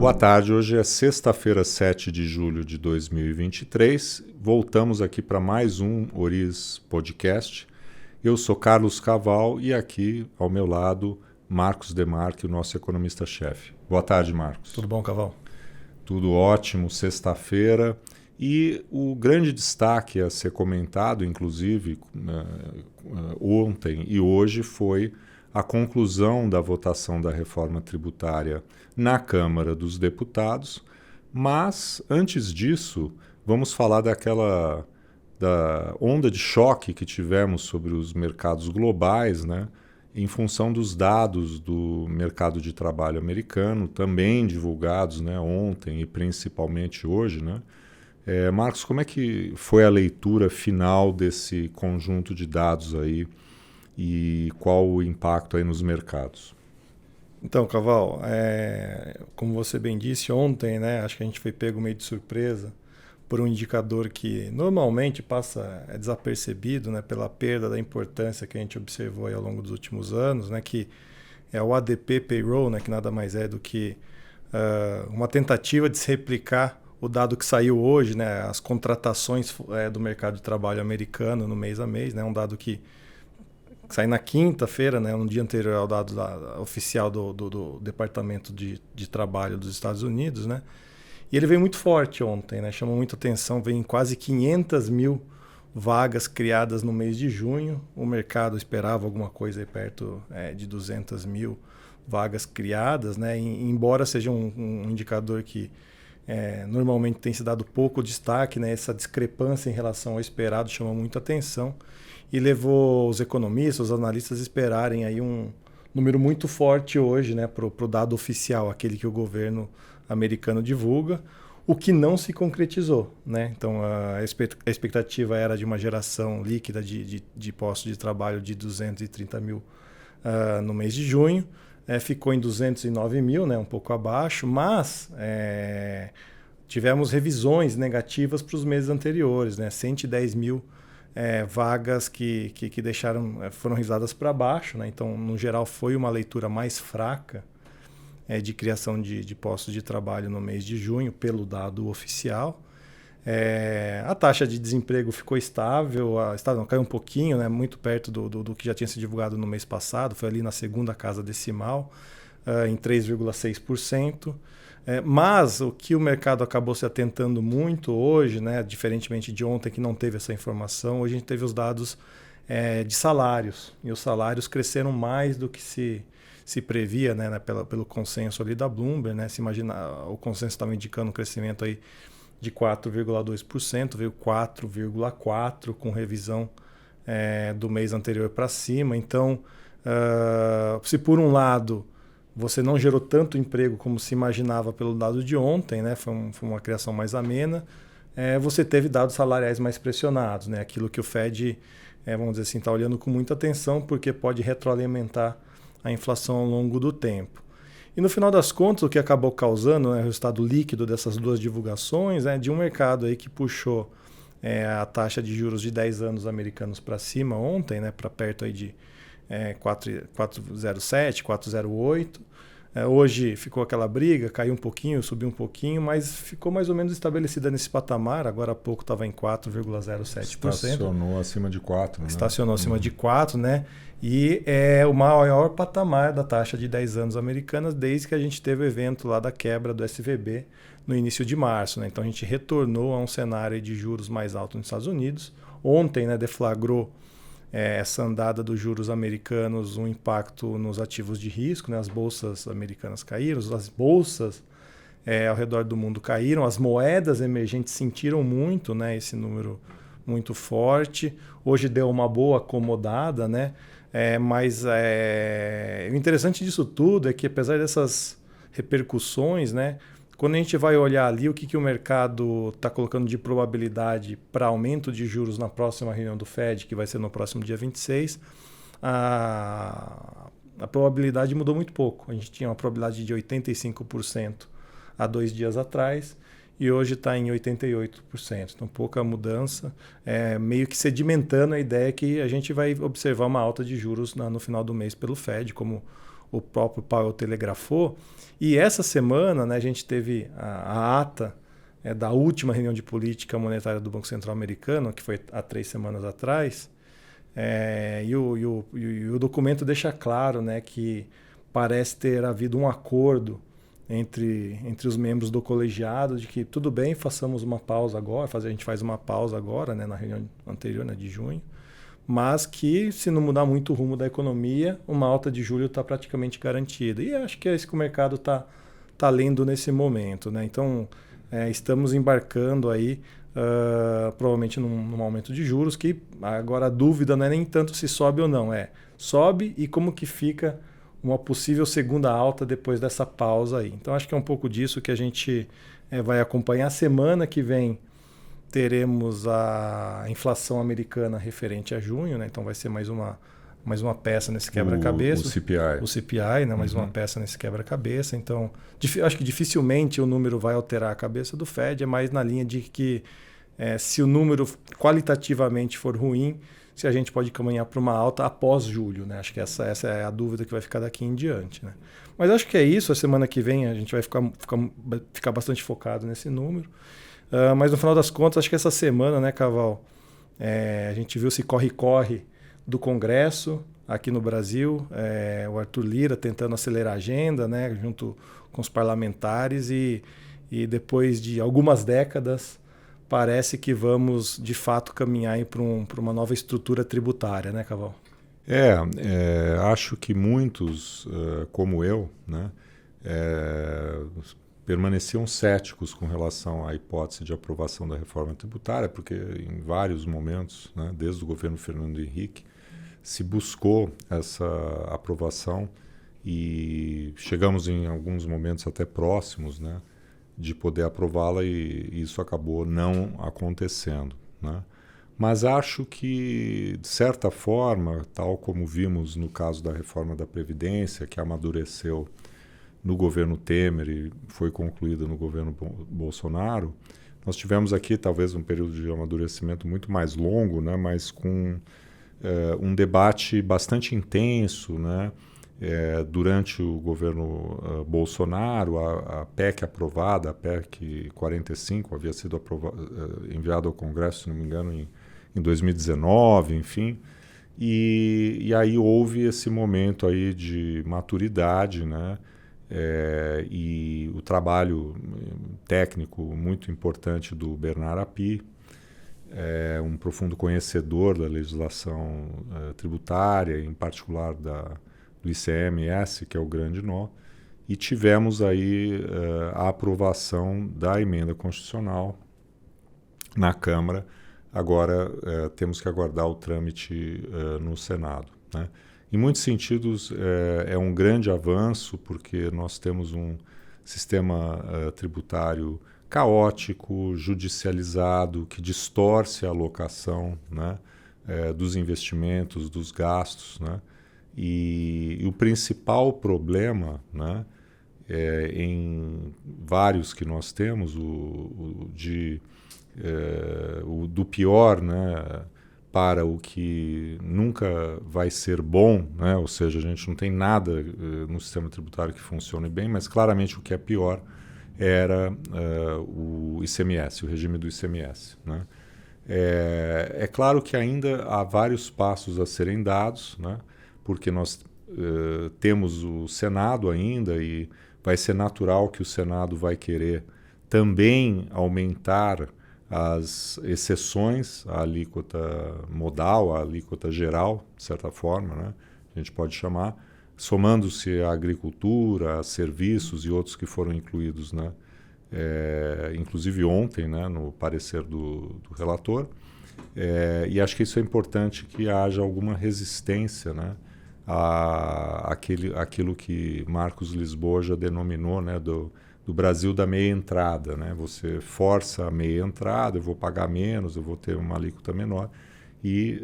Boa tarde, hoje é sexta-feira, 7 de julho de 2023. Voltamos aqui para mais um Oriz Podcast. Eu sou Carlos Caval e aqui ao meu lado Marcos Demarque, o nosso economista-chefe. Boa tarde, Marcos. Tudo bom, Caval? Tudo ótimo, sexta-feira. E o grande destaque a ser comentado, inclusive, ontem e hoje, foi a conclusão da votação da reforma tributária na Câmara dos Deputados. Mas, antes disso, vamos falar da onda de choque que tivemos sobre os mercados globais, né, em função dos dados do mercado de trabalho americano, também divulgados, né, ontem e principalmente hoje, né? Marcos, como é que foi a leitura final desse conjunto de dados aí e qual o impacto aí nos mercados? Então, Caval, como você bem disse ontem, né, acho que a gente foi pego meio de surpresa por um indicador que normalmente passa desapercebido, né, pela perda da importância que a gente observou aí ao longo dos últimos anos, né, que é o ADP Payroll, né, que nada mais é do que uma tentativa de se replicar o dado que saiu hoje, né, as contratações do mercado de trabalho americano no mês a mês, né, um dado que sai na quinta-feira, né, no dia anterior ao dado oficial do Departamento de Trabalho dos Estados Unidos, né, e ele veio muito forte ontem, né, chamou muita atenção, veio em quase 500 mil vagas criadas no mês de junho, o mercado esperava alguma coisa aí perto de 200 mil vagas criadas, né, embora seja um indicador que normalmente tem se dado pouco destaque, né? Essa discrepância em relação ao esperado chama muita atenção e levou os economistas, os analistas a esperarem aí um número muito forte hoje, né, para o dado oficial, aquele que o governo americano divulga, o que não se concretizou, né? Então a expectativa era de uma geração líquida de postos de trabalho de 230 mil no mês de junho. Ficou em 209 mil, né, um pouco abaixo, mas tivemos revisões negativas para os meses anteriores, né, 110 mil vagas que foram revisadas para baixo, né, então, no geral, foi uma leitura mais fraca de criação de postos de trabalho no mês de junho, pelo dado oficial. A taxa de desemprego ficou estável, caiu um pouquinho, né, muito perto do que já tinha sido divulgado no mês passado, foi ali na segunda casa decimal, em 3,6%. Mas o que o mercado acabou se atentando muito hoje, né, diferentemente de ontem que não teve essa informação, hoje a gente teve os dados de salários, e os salários cresceram mais do que se previa, né, pelo consenso ali da Bloomberg, né, o consenso estava indicando um crescimento aí de 4,2%, veio 4,4% com revisão do mês anterior para cima. Então, se por um lado você não gerou tanto emprego como se imaginava pelo dado de ontem, né, foi uma criação mais amena, você teve dados salariais mais pressionados, né, aquilo que o Fed, vamos dizer assim, está olhando com muita atenção porque pode retroalimentar a inflação ao longo do tempo. E no final das contas, o que acabou causando, né, o resultado líquido dessas duas divulgações, de um mercado aí que puxou a taxa de juros de 10 anos americanos para cima ontem, né, para perto aí de 4,07, 4,08. Hoje ficou aquela briga, caiu um pouquinho, subiu um pouquinho, mas ficou mais ou menos estabelecida nesse patamar. Agora há pouco estava em 4,07%. Estacionou acima de 4%. Né? Estacionou acima de 4%, né? E é o maior patamar da taxa de 10 anos americanas desde que a gente teve o evento lá da quebra do SVB no início de março, né? Então a gente retornou a um cenário de juros mais altos nos Estados Unidos. Ontem, né, deflagrou essa andada dos juros americanos um impacto nos ativos de risco, né? As bolsas americanas caíram, as bolsas ao redor do mundo caíram, as moedas emergentes sentiram muito, né, esse número muito forte. Hoje deu uma boa acomodada, né? Mas o interessante disso tudo é que, apesar dessas repercussões, né, quando a gente vai olhar ali o que o mercado está colocando de probabilidade para aumento de juros na próxima reunião do Fed, que vai ser no próximo dia 26, a probabilidade mudou muito pouco. A gente tinha uma probabilidade de 85% há 2 dias atrás e hoje está em 88%. Então, pouca mudança, meio que sedimentando a ideia que a gente vai observar uma alta de juros no final do mês pelo Fed, como o próprio Powell telegrafou. E essa semana, né, a gente teve a ata da última reunião de política monetária do Banco Central americano, que foi há 3 semanas atrás, e o documento deixa claro, né, que parece ter havido um acordo entre os membros do colegiado de que tudo bem, façamos uma pausa agora, a gente faz uma pausa agora, né, na reunião anterior, né, de junho, mas que se não mudar muito o rumo da economia, uma alta de julho está praticamente garantida. E acho que é isso que o mercado está lendo nesse momento, né? Então, estamos embarcando aí provavelmente num aumento de juros, que agora a dúvida não é nem tanto se sobe ou não, sobe e como que fica uma possível segunda alta depois dessa pausa aí. Então acho que é um pouco disso que a gente vai acompanhar. Semana que vem teremos a inflação americana referente a junho, né? Então vai ser mais uma peça nesse quebra-cabeça. O CPI. O CPI, né? Mais uma peça nesse quebra-cabeça. Então, acho que dificilmente o número vai alterar a cabeça do Fed, é mais na linha de que se o número qualitativamente for ruim, se a gente pode caminhar para uma alta após julho, né? Acho que essa é a dúvida que vai ficar daqui em diante, né? Mas acho que é isso. A semana que vem a gente vai ficar bastante focado nesse número. Mas no final das contas, acho que essa semana, né, Caval, a gente viu esse corre-corre do Congresso aqui no Brasil, o Arthur Lira tentando acelerar a agenda, né, junto com os parlamentares e depois de algumas décadas parece que vamos de fato caminhar para uma nova estrutura tributária, né, Caval? Acho que muitos, como eu, né, permaneciam céticos com relação à hipótese de aprovação da reforma tributária, porque em vários momentos, né, desde o governo Fernando Henrique, se buscou essa aprovação e chegamos em alguns momentos até próximos, né, de poder aprová-la e isso acabou não acontecendo, né? Mas acho que, de certa forma, tal como vimos no caso da reforma da Previdência, que amadureceu no governo Temer e foi concluída no governo Bolsonaro, nós tivemos aqui talvez um período de amadurecimento muito mais longo, né, mas com um debate bastante intenso, né, durante o governo Bolsonaro. A PEC aprovada, a PEC 45, havia sido enviada ao Congresso, se não me engano, em 2019, enfim. E aí houve esse momento aí de maturidade, né? E o trabalho técnico muito importante do Bernard Api, um profundo conhecedor da legislação tributária, em particular do ICMS, que é o grande nó, e tivemos aí a aprovação da emenda constitucional na Câmara. Agora temos que aguardar o trâmite no Senado, né? Em muitos sentidos, é um grande avanço, porque nós temos um sistema tributário caótico, judicializado, que distorce a alocação, né, dos investimentos, dos gastos, né? E o principal problema, né, em vários que nós temos, do pior, né, para o que nunca vai ser bom, né? Ou seja, a gente não tem nada no sistema tributário que funcione bem, mas claramente o que é pior era o ICMS, o regime do ICMS, né? É claro que ainda há vários passos a serem dados, né? Porque nós temos o Senado ainda e vai ser natural que o Senado vai querer também aumentar as exceções à alíquota modal, à alíquota geral, de certa forma, né? A gente pode chamar, somando-se a agricultura, a serviços e outros que foram incluídos, né? Inclusive ontem, né, no parecer do relator. E acho que isso é importante, que haja alguma resistência, né, àquilo que Marcos Lisboa já denominou, né, do Brasil da meia entrada, né? Você força a meia entrada, eu vou pagar menos, eu vou ter uma alíquota menor, e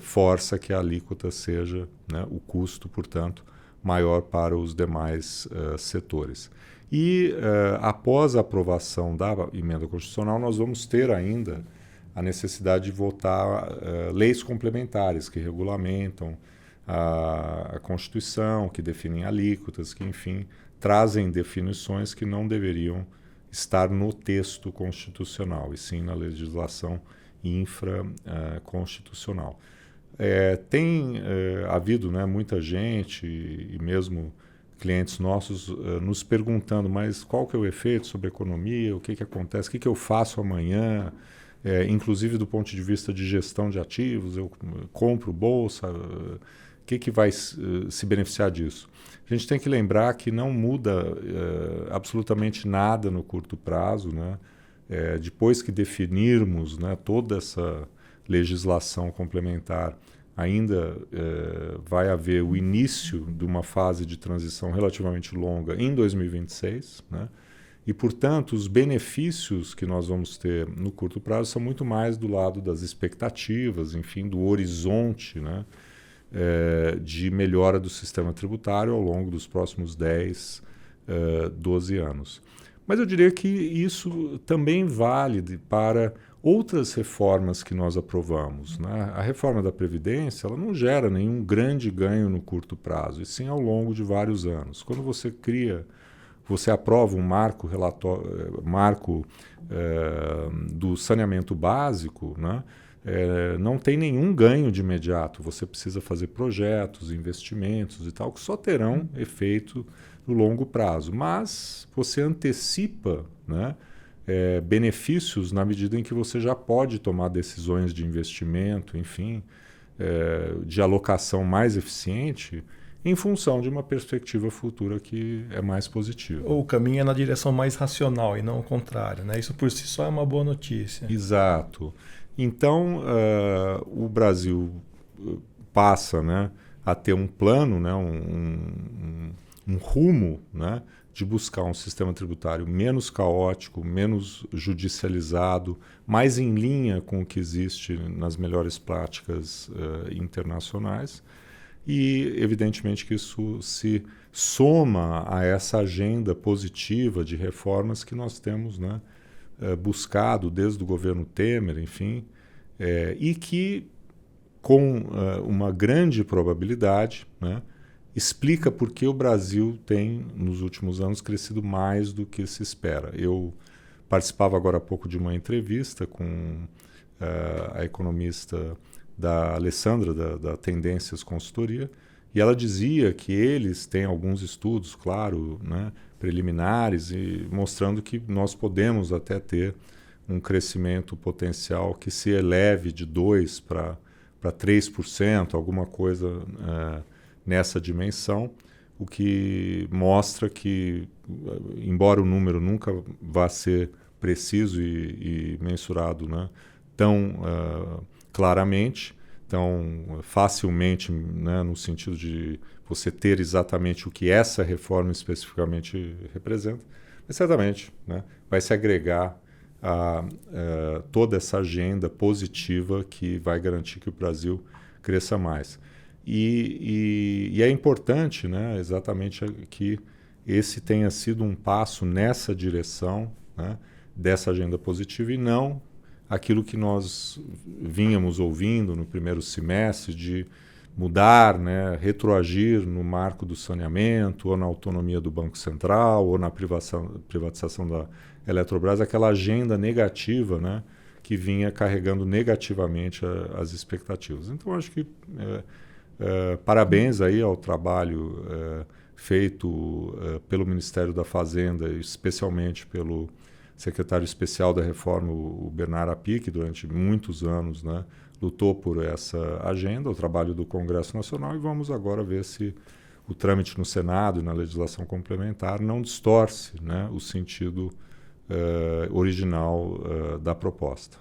força que a alíquota seja, né, o custo, portanto, maior para os demais setores. E após a aprovação da emenda constitucional, nós vamos ter ainda a necessidade de votar leis complementares que regulamentam a Constituição, que definem alíquotas, que, enfim, trazem definições que não deveriam estar no texto constitucional, e sim na legislação infraconstitucional. Tem havido, né, muita gente e mesmo clientes nossos nos perguntando, mas qual que é o efeito sobre a economia, o que acontece, o que eu faço amanhã, inclusive do ponto de vista de gestão de ativos, eu compro bolsa, o que vai se beneficiar disso? A gente tem que lembrar que não muda absolutamente nada no curto prazo, né? Depois que definirmos, né, toda essa legislação complementar, ainda vai haver o início de uma fase de transição relativamente longa em 2026, né? E, portanto, os benefícios que nós vamos ter no curto prazo são muito mais do lado das expectativas, enfim, do horizonte, né, de melhora do sistema tributário ao longo dos próximos 10, 12 anos. Mas eu diria que isso também vale para outras reformas que nós aprovamos, né? A reforma da Previdência, ela não gera nenhum grande ganho no curto prazo, e sim ao longo de vários anos. Quando você aprova um marco do saneamento básico, né? Não tem nenhum ganho de imediato. Você precisa fazer projetos, investimentos e tal, que só terão efeito no longo prazo. Mas você antecipa, né, benefícios na medida em que você já pode tomar decisões de investimento, enfim, de alocação mais eficiente, em função de uma perspectiva futura que é mais positiva. Ou o caminho é na direção mais racional e não o contrário, né? Isso por si só é uma boa notícia. Exato. Então, o Brasil passa, né, a ter um plano, né, um rumo, né, de buscar um sistema tributário menos caótico, menos judicializado, mais em linha com o que existe nas melhores práticas internacionais. E, evidentemente, que isso se soma a essa agenda positiva de reformas que nós temos, né, buscado desde o governo Temer, enfim, e que, com uma grande probabilidade, né, explica por que o Brasil tem, nos últimos anos, crescido mais do que se espera. Eu participava agora há pouco de uma entrevista com a economista da Alessandra, da Tendências Consultoria, e ela dizia que eles têm alguns estudos, claro, né, preliminares, e mostrando que nós podemos até ter um crescimento potencial que se eleve de 2% para 3%, alguma coisa nessa dimensão, o que mostra que, embora o número nunca vá ser preciso e mensurado, né, tão claramente, tão facilmente, né, no sentido de você ter exatamente o que essa reforma especificamente representa, mas certamente, né, vai se agregar a toda essa agenda positiva que vai garantir que o Brasil cresça mais. E é importante, né, exatamente que esse tenha sido um passo nessa direção, né, dessa agenda positiva, e não aquilo que nós vínhamos ouvindo no primeiro semestre de mudar, né, retroagir no marco do saneamento, ou na autonomia do Banco Central, ou na privatização da Eletrobras, aquela agenda negativa, né, que vinha carregando negativamente as expectativas. Então, acho que parabéns aí ao trabalho feito pelo Ministério da Fazenda, especialmente pelo secretário especial da reforma, o Bernard Api, que durante muitos anos, né, lutou por essa agenda, o trabalho do Congresso Nacional, e vamos agora ver se o trâmite no Senado e na legislação complementar não distorce, né, o sentido original da proposta.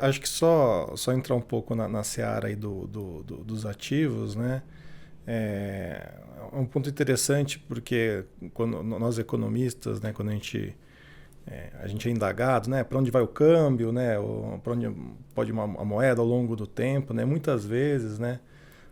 Acho que só entrar um pouco na seara aí dos ativos, né? É um ponto interessante porque quando nós economistas, né, quando a gente é indagado, né, para onde vai o câmbio, né, para onde pode uma moeda ao longo do tempo, né? Muitas vezes, né,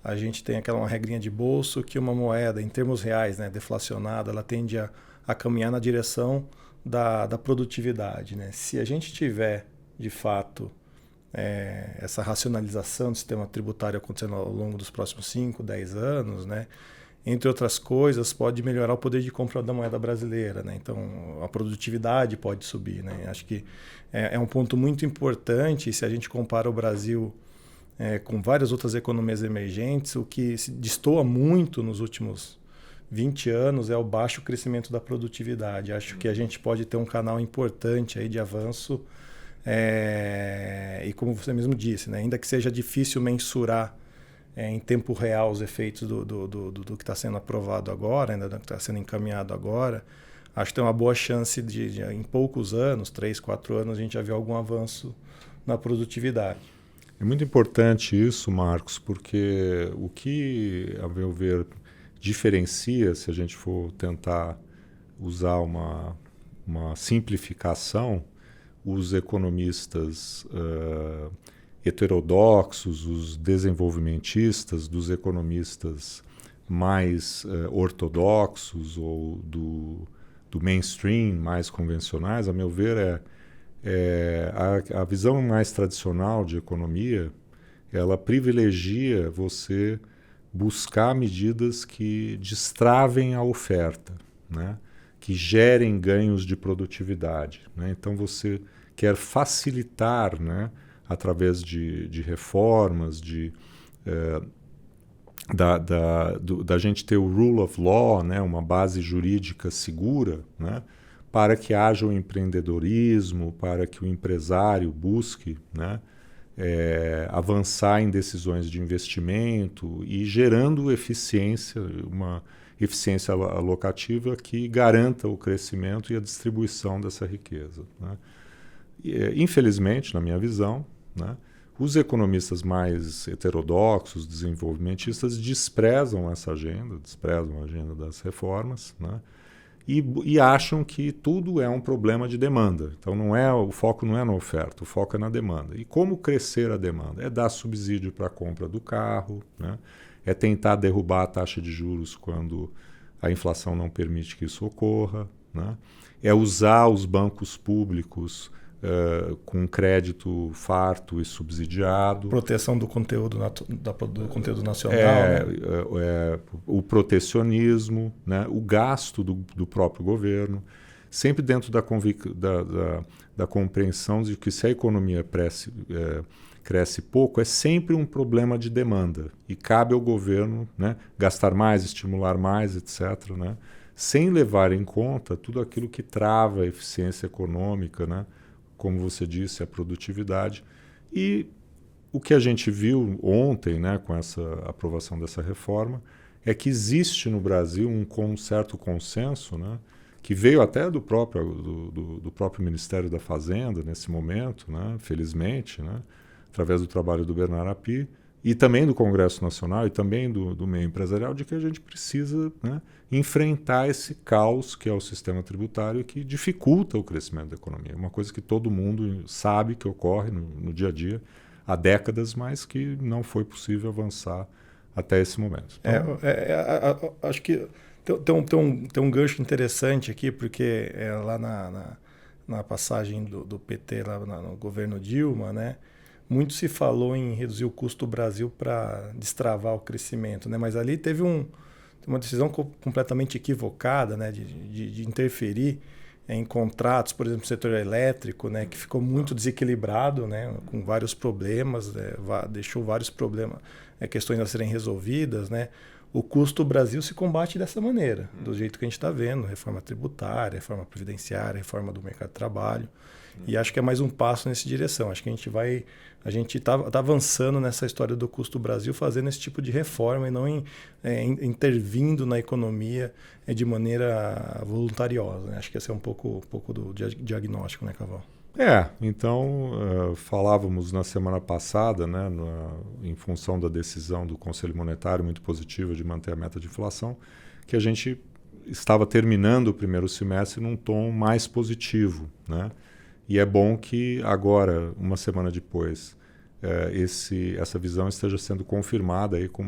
a gente tem uma regrinha de bolso que uma moeda, em termos reais, né, deflacionada, ela tende a caminhar na direção da produtividade, né? Se a gente tiver, de fato, essa racionalização do sistema tributário acontecendo ao longo dos próximos 5, 10 anos, né? Entre outras coisas, pode melhorar o poder de compra da moeda brasileira, né? Então, a produtividade pode subir, né? Acho que é um ponto muito importante. Se a gente compara o Brasil com várias outras economias emergentes, o que se destoa muito nos últimos 20 anos é o baixo crescimento da produtividade. Acho que a gente pode ter um canal importante aí de avanço. E como você mesmo disse, né? Ainda que seja difícil mensurar em tempo real os efeitos do que está sendo aprovado agora, ainda do que está sendo encaminhado agora, acho que tem uma boa chance de em poucos anos, 3, 4 anos, a gente já ver algum avanço na produtividade. É muito importante isso, Marcos, porque o que, a meu ver, diferencia, se a gente for tentar usar uma simplificação, os economistas heterodoxos, os desenvolvimentistas, dos economistas mais ortodoxos ou do mainstream, mais convencionais, a meu ver, a visão mais tradicional de economia, ela privilegia você buscar medidas que destravem a oferta, né? Que gerem ganhos de produtividade, né? Então você quer facilitar, né, através de reformas, da gente ter o rule of law, né, uma base jurídica segura, né, para que haja o empreendedorismo, para que o empresário busque, né, avançar em decisões de investimento e gerando eficiência, uma eficiência alocativa que garanta o crescimento e a distribuição dessa riqueza, né? Infelizmente, na minha visão, né, os economistas mais heterodoxos, desenvolvimentistas, desprezam essa agenda, desprezam a agenda das reformas, né, e acham que tudo é um problema de demanda. Então o foco não é na oferta, o foco é na demanda. E como crescer a demanda? É dar subsídio para a compra do carro, né, é tentar derrubar a taxa de juros quando a inflação não permite que isso ocorra, né, é usar os bancos públicos com crédito farto e subsidiado. Proteção do conteúdo, do conteúdo nacional. Né? O protecionismo, né? O gasto do próprio governo, sempre dentro da compreensão de que se a economia cresce pouco, é sempre um problema de demanda. E cabe ao governo, né, gastar mais, estimular mais, etc., né? Sem levar em conta tudo aquilo que trava a eficiência econômica, né? Como você disse, a produtividade. E o que a gente viu ontem, né, com essa aprovação dessa reforma, é que existe no Brasil um certo consenso, né, que veio até do próprio Ministério da Fazenda nesse momento, né, felizmente, né, através do trabalho do Bernard Api, e também do Congresso Nacional e também do meio empresarial, de que a gente precisa, né, enfrentar esse caos que é o sistema tributário e que dificulta o crescimento da economia. Uma coisa que todo mundo sabe que ocorre no dia a dia há décadas, mas que não foi possível avançar até esse momento. Então, acho que tem um gancho interessante aqui, porque lá na passagem do PT lá no governo Dilma, né, muito se falou em reduzir o custo do Brasil para destravar o crescimento, né? Mas ali teve uma decisão completamente equivocada, né? de interferir em contratos, por exemplo, no setor elétrico, né? Que ficou muito desequilibrado, né? Com vários problemas, deixou vários problemas, questões a serem resolvidas, né? O custo do Brasil se combate dessa maneira, do jeito que a gente está vendo, reforma tributária, reforma previdenciária, reforma do mercado de trabalho. E acho que é mais um passo nessa direção. Acho que a gente tá avançando nessa história do custo do Brasil, fazendo esse tipo de reforma e não intervindo na economia de maneira voluntariosa, né? Acho que esse é um pouco do diagnóstico, né, Caval? Então, falávamos na semana passada, né, em função da decisão do Conselho Monetário muito positiva de manter a meta de inflação, que a gente estava terminando o primeiro semestre num tom mais positivo, né? E é bom que agora, uma semana depois, essa visão esteja sendo confirmada aí com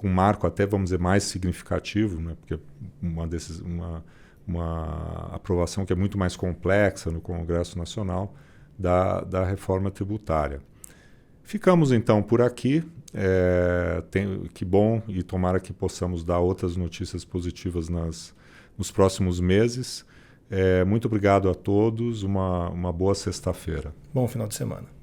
um marco até, vamos dizer, mais significativo, né? Porque uma aprovação que é muito mais complexa no Congresso Nacional da reforma tributária. Ficamos então por aqui. Que bom, e tomara que possamos dar outras notícias positivas nos próximos meses. Muito obrigado a todos, uma boa sexta-feira. Bom final de semana.